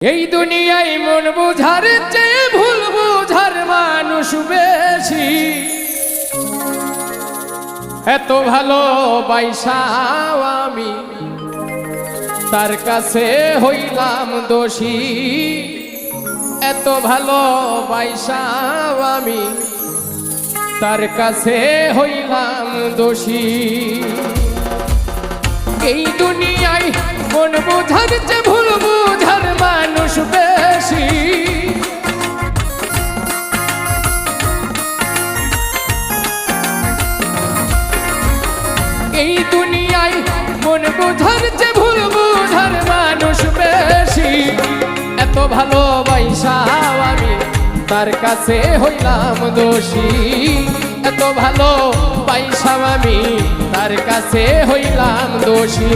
এই দুনিয়ায় মন বুঝার চেয়ে ভুল বুঝার মানুষ বেশি। এত ভালোবাসাও আমি তার কাছে হইলাম দোষী। এত ভালোবাসাও আমি তার কাছে হইলাম দোষী। এই দুনিয়ায় মন বুঝার চেয়ে ভুল বুঝার মানুষ বেশি। এই দুনিয়ায় মন বুঝার চেয়ে ভুল বুঝার মানুষ বেশি। এত ভালোবাসাও আমি তার কাছে হইলাম দোষী। এত ভালোবাসাও আমি তার কাছে হইলাম দোষী।